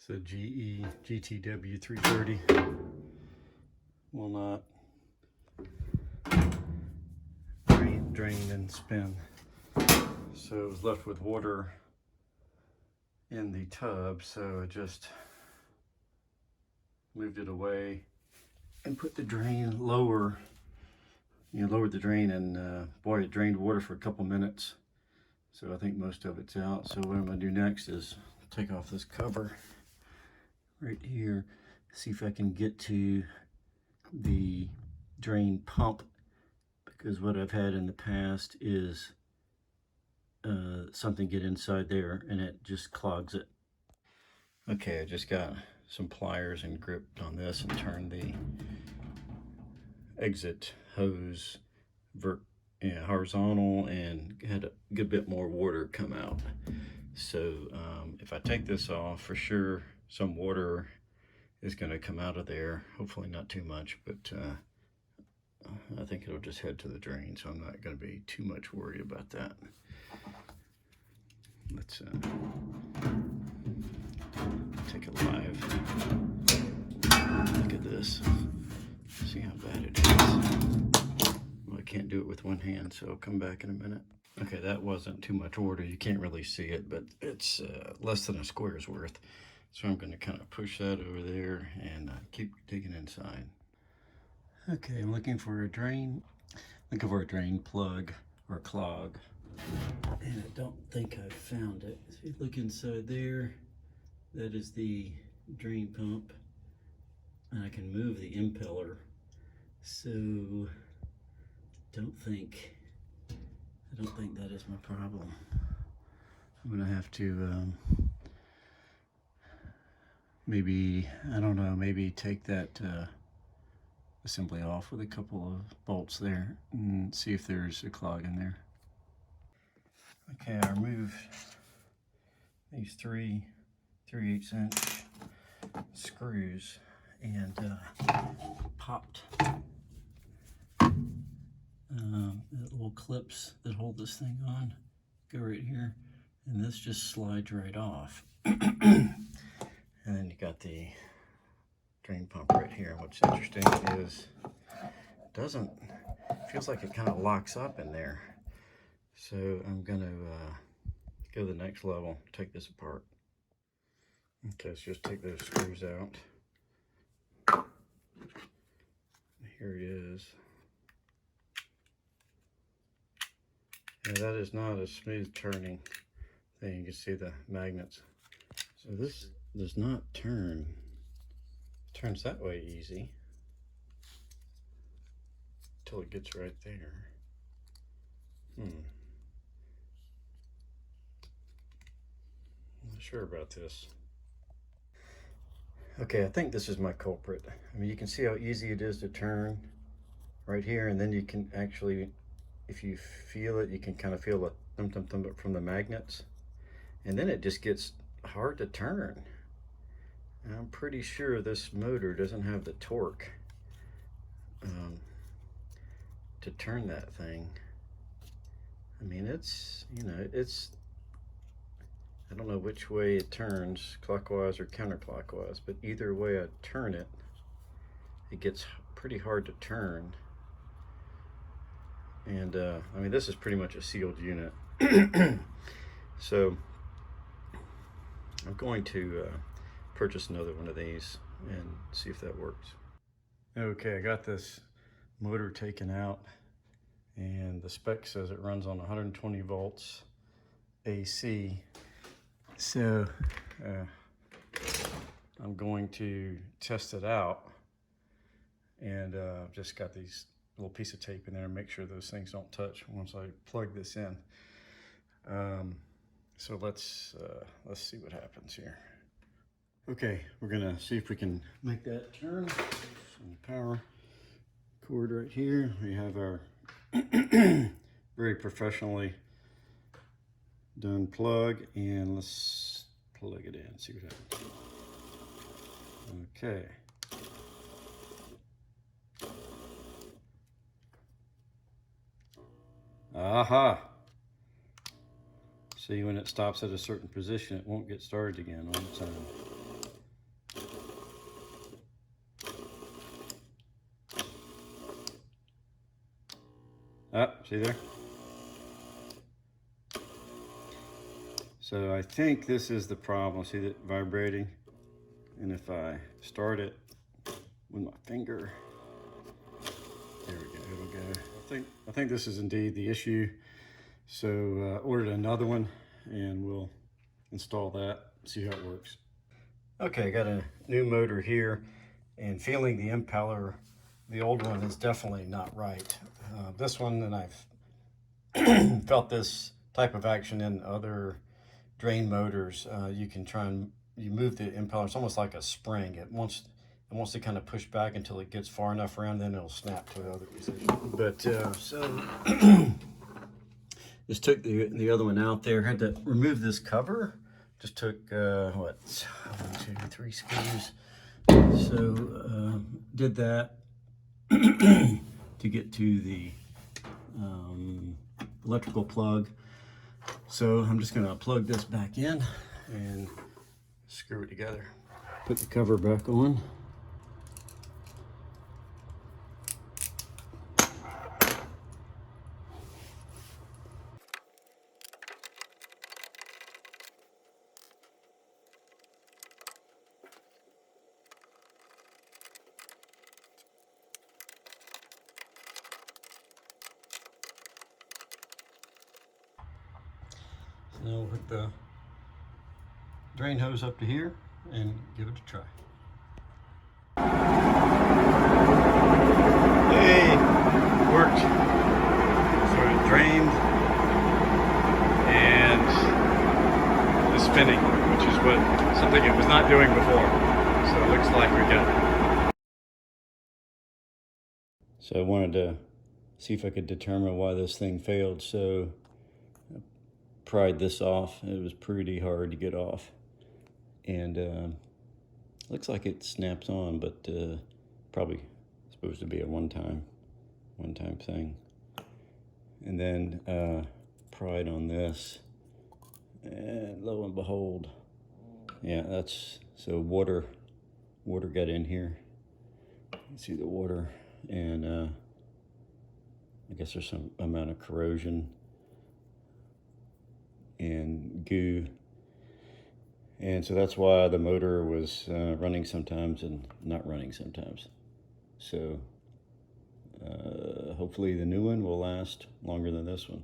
So GE GTW 330 will not drain and spin. So it was left with water in the tub, so I just moved it away and put the drain lower. Lowered the drain, and boy, it drained water for a couple minutes. So I think most of it's out. So what I'm gonna do next is take off this cover right here, see if I can get to the drain pump, because what I've had in the past is something get inside there and it just clogs it. Okay, I just got some pliers and gripped on this and turned the exit hose horizontal, and had a good bit more water come out. So if I take this off, for sure some water is going to come out of there. Hopefully not too much, but I think it'll just head to the drain, so I'm not going to be too much worried about that. Let's take a live look at this, see how bad it is. Well, I can't do it with one hand, so I'll come back in a minute. Okay, that wasn't too much water. You can't really see it, but it's less than a square's worth. So I'm going to kind of push that over there and keep digging inside. Okay, I'm looking for a drain. Looking for a drain plug or clog, and I don't think I found it. So you look inside there, that is the drain pump, and I can move the impeller. So I don't think that is my problem. I'm gonna have to maybe, I don't know, maybe take that assembly off with a couple of bolts there and see if there's a clog in there. Okay, I removed these 3/8 inch screws and popped the little clips that hold this thing on. Go right here, and this just slides right off. And then you got the drain pump right here. What's interesting is feels like it kind of locks up in there. So I'm gonna go to the next level, take this apart. Okay, let's just take those screws out. Here it is. Yeah, that is not a smooth turning thing. You can see the magnets. So this does not turn. It turns that way easy until it gets right there. I'm not sure about this. Okay, I think this is my culprit. I mean, you can see how easy it is to turn right here, and then you can actually, if you feel it, you can kind of feel the thump from the magnets, and then it just gets hard to turn. And I'm pretty sure this motor doesn't have the torque to turn that thing. I mean, it's, I don't know which way it turns, clockwise or counterclockwise, but either way I turn it, it gets pretty hard to turn. And I mean, this is pretty much a sealed unit. So I'm going to purchase another one of these and see if that works. Okay, I got this motor taken out, and the spec says it runs on 120 volts AC. So I'm going to test it out, and just got these little piece of tape in there and make sure those things don't touch once I plug this in. So let's see what happens here. Okay, we're gonna see if we can make that turn. Some power cord right here. We have our very professionally done plug, and let's plug it in, see what happens. Okay. Aha! See, when it stops at a certain position, it won't get started again on its own. See there? So I think this is the problem. See that vibrating? And if I start it with my finger, there we go, it'll go. I think this is indeed the issue. So ordered another one and we'll install that, see how it works. Okay, got a new motor here, and feeling the impeller, the old one is definitely not right. This one, and I've felt this type of action in other drain motors. You can try and you move the impeller. It's almost like a spring. It wants to kind of push back until it gets far enough around, then it'll snap to the other position. But so just took the other one out there. Had to remove this cover. Just took what, 1, 2, 3 screws. So did that to get to the electrical plug. So I'm just gonna plug this back in and screw it together. Put the cover back on. So now we'll hook the drain hose up to here and give it a try. Hey, worked. So it drained and is spinning, which is something it was not doing before. So it looks like we got it. So I wanted to see if I could determine why this thing failed. So I pried this off. It was pretty hard to get off. And looks like it snaps on, but probably supposed to be a one-time thing. And then pried on this, and lo and behold, yeah, that's so water got in here. You see the water, and I guess there's some amount of corrosion and goo. And so that's why the motor was running sometimes and not running sometimes. So hopefully the new one will last longer than this one.